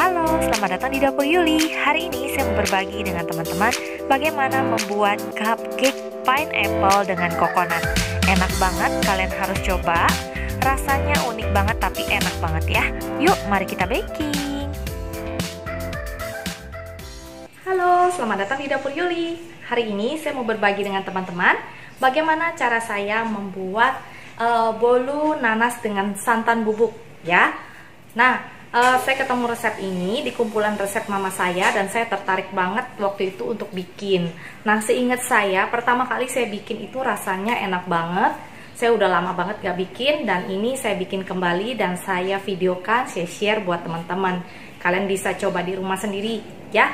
Halo, selamat datang di Dapur Yuli. Hari ini saya mau berbagi dengan teman-teman bagaimana membuat cupcake pineapple dengan coconut. Enak banget, kalian harus coba. Rasanya unik banget tapi enak banget ya. Yuk, mari kita baking. Halo, selamat datang di Dapur Yuli. Hari ini saya mau berbagi dengan teman-teman bagaimana cara saya membuat bolu nanas dengan santan bubuk ya. Nah, saya ketemu resep ini di kumpulan resep mama saya dan saya tertarik banget waktu itu untuk bikin. Nah, seingat saya pertama kali saya bikin itu rasanya enak banget. Saya udah lama banget gak bikin dan ini saya bikin kembali dan saya videokan, saya share buat teman-teman. Kalian bisa coba di rumah sendiri ya.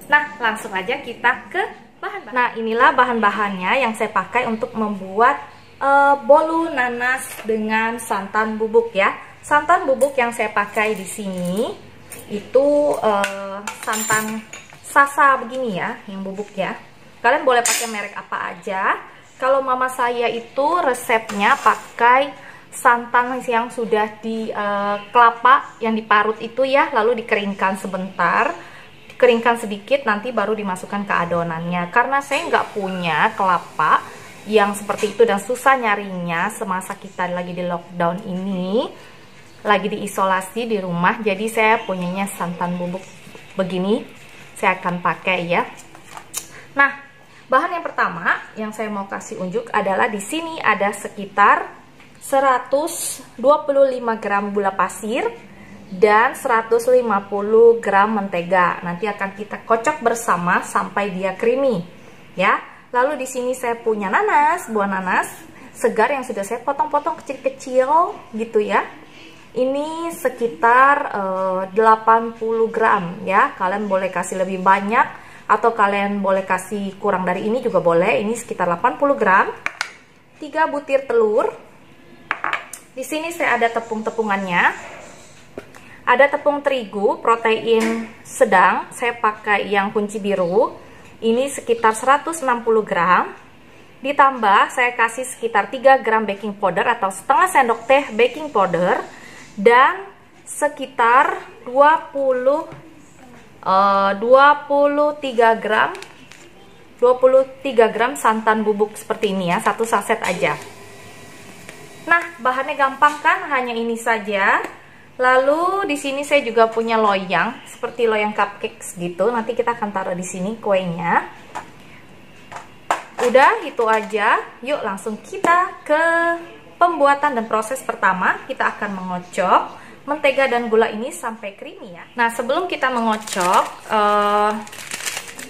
Nah, langsung aja kita ke bahan-bahan. Nah, inilah bahan-bahannya yang saya pakai untuk membuat bolu nanas dengan santan bubuk ya. Santan bubuk yang saya pakai di sini itu santan Sasa begini ya, yang bubuk ya. Kalian boleh pakai merek apa aja. Kalau mama saya itu resepnya pakai santan yang sudah di kelapa yang diparut itu ya, lalu dikeringkan sebentar, dikeringkan sedikit, nanti baru dimasukkan ke adonannya. Karena saya nggak punya kelapa yang seperti itu dan susah nyarinya semasa kita lagi di lockdown ini, lagi diisolasi di rumah, jadi saya punyanya santan bubuk begini saya akan pakai ya. Nah, bahan yang pertama yang saya mau kasih unjuk adalah di sini ada sekitar 125 gram gula pasir dan 150 gram mentega. Nanti akan kita kocok bersama sampai dia creamy ya. Lalu di sini saya punya nanas, buah nanas segar yang sudah saya potong-potong kecil-kecil gitu ya. Ini sekitar 80 gram ya. Kalian boleh kasih lebih banyak atau kalian boleh kasih kurang dari ini juga boleh. Ini sekitar 80 gram. 3 butir telur. Di sini saya ada tepung-tepungannya. Ada tepung terigu protein sedang. Saya pakai yang kunci biru. Ini sekitar 160 gram. Ditambah saya kasih sekitar 3 gram baking powder atau setengah sendok teh baking powder. Dan sekitar 23 gram santan bubuk seperti ini ya, satu saset aja. Nah, bahannya gampang kan, hanya ini saja. Lalu di sini saya juga punya loyang, seperti loyang cupcakes gitu. Nanti kita akan taruh di sini kuenya. Udah, itu aja. Yuk langsung kita ke pembuatan dan proses pertama. Kita akan mengocok mentega dan gula ini sampai creamy ya. Nah, sebelum kita mengocok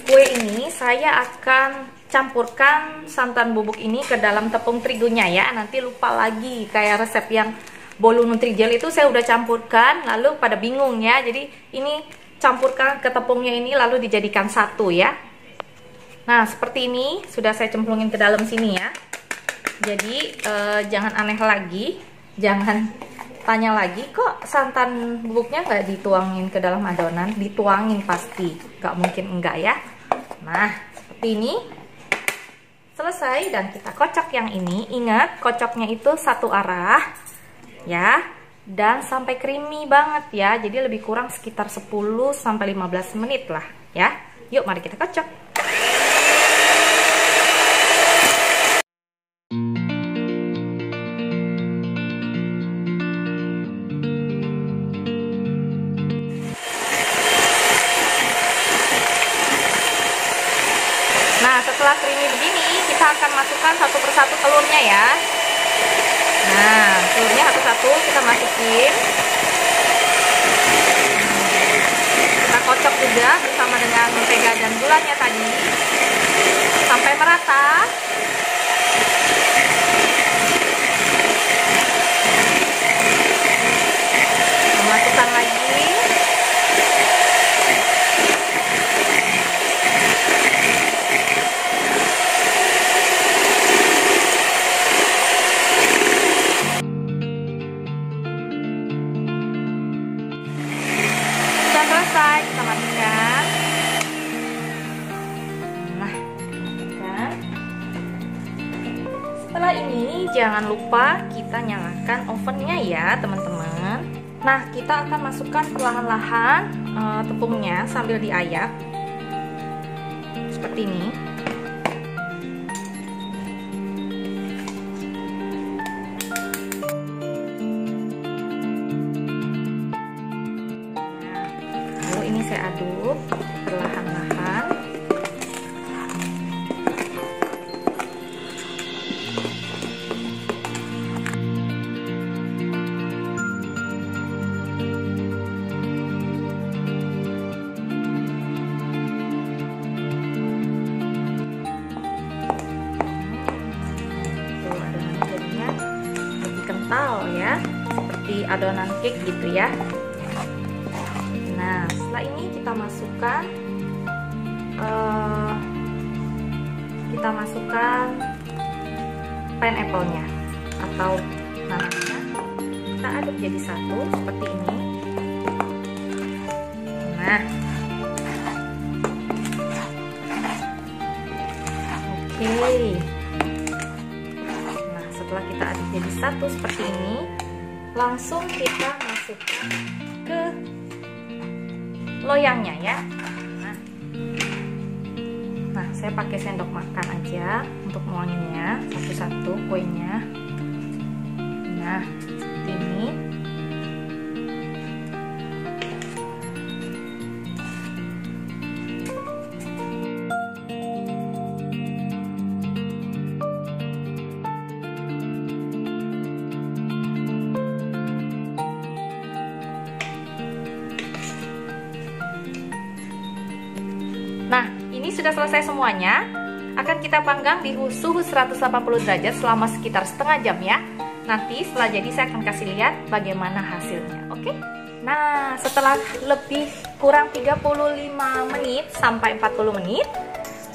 kue ini, saya akan campurkan santan bubuk ini ke dalam tepung terigunya ya. Nanti lupa lagi kayak resep yang bolu Nutrijel itu saya udah campurkan, lalu pada bingung ya. Jadi ini campurkan ke tepungnya ini lalu dijadikan satu ya. Nah, seperti ini sudah saya cemplungin ke dalam sini ya. Jadi jangan aneh lagi, jangan tanya lagi kok santan bubuknya nggak dituangin ke dalam adonan. Dituangin pasti, nggak mungkin enggak ya. Nah, seperti ini. Selesai dan kita kocok yang ini. Ingat, kocoknya itu satu arah ya, dan sampai creamy banget ya. Jadi lebih kurang sekitar 10-15 menit lah ya. Yuk mari kita kocok. Nah, setelah creamy begini, kita akan masukkan satu persatu telurnya ya. Nah, telurnya satu-satu kita masukin. Kita kocok juga bersama dengan mentega dan gulanya tadi sampai merata. Masukkan lagi. Selesai, kita matikan. Nah, matikan. Setelah ini jangan lupa kita nyalakan ovennya ya teman-teman. Nah, kita akan masukkan perlahan-lahan tepungnya sambil diayak seperti ini. Lalu ini saya aduk perlahan-lahan. Kental ya, seperti adonan cake gitu ya. Nah, setelah ini kita masukkan pineapple-nya atau nanasnya. Kita aduk jadi satu seperti ini. Nah, oke. Setelah kita aduk jadi satu seperti ini, langsung kita masukkan ke loyangnya ya. Nah, saya pakai sendok makan aja untuk nuanginnya satu-satu kuenya. Nah, seperti ini. Nah, ini sudah selesai semuanya. Akan kita panggang di suhu 180 derajat selama sekitar setengah jam ya. Nanti setelah jadi saya akan kasih lihat bagaimana hasilnya, oke? Nah, setelah lebih kurang 35 menit sampai 40 menit,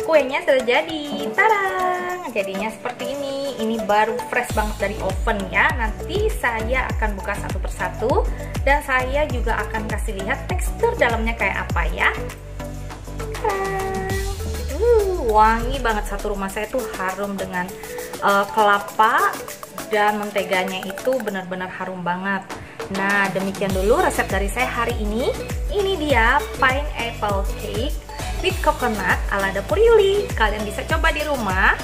kuenya sudah jadi. Tadang! Jadinya seperti ini. Ini baru fresh banget dari oven ya. Nanti saya akan buka satu persatu dan saya juga akan kasih lihat tekstur dalamnya kayak apa ya. Wangi banget, satu rumah saya tuh harum dengan kelapa dan menteganya itu benar-benar harum banget. Nah, demikian dulu resep dari saya hari ini. Ini dia pineapple cake with coconut ala Dapur Yuli. Kalian bisa coba di rumah.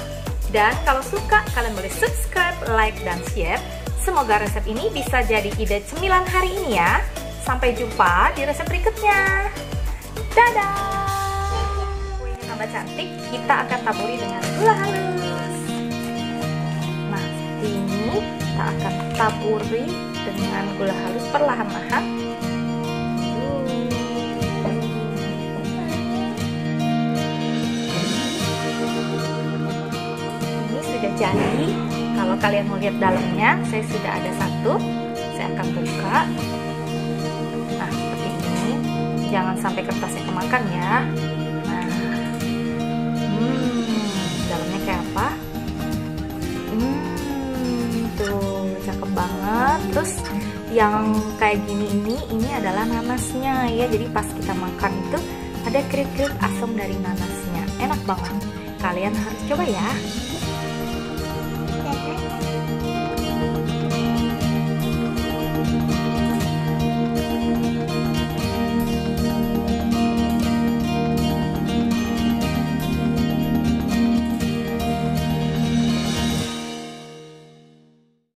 Dan kalau suka, kalian boleh subscribe, like, dan share. Semoga resep ini bisa jadi ide cemilan hari ini ya. Sampai jumpa di resep berikutnya. Dadah! Tambah cantik, kita akan taburi dengan gula halus. Nah, seperti ini kita akan taburi dengan gula halus perlahan-lahan. Ini sudah jadi. Kalau kalian mau lihat dalamnya, saya sudah ada satu. Saya akan buka. Nah, seperti ini. Jangan sampai kertasnya kemakan ya. Dalamnya kayak apa? Tuh cakep banget. Terus yang kayak gini ini adalah nanasnya ya. Jadi pas kita makan itu ada kriuk-kriuk asam dari nanasnya. Enak banget. Kalian harus coba ya.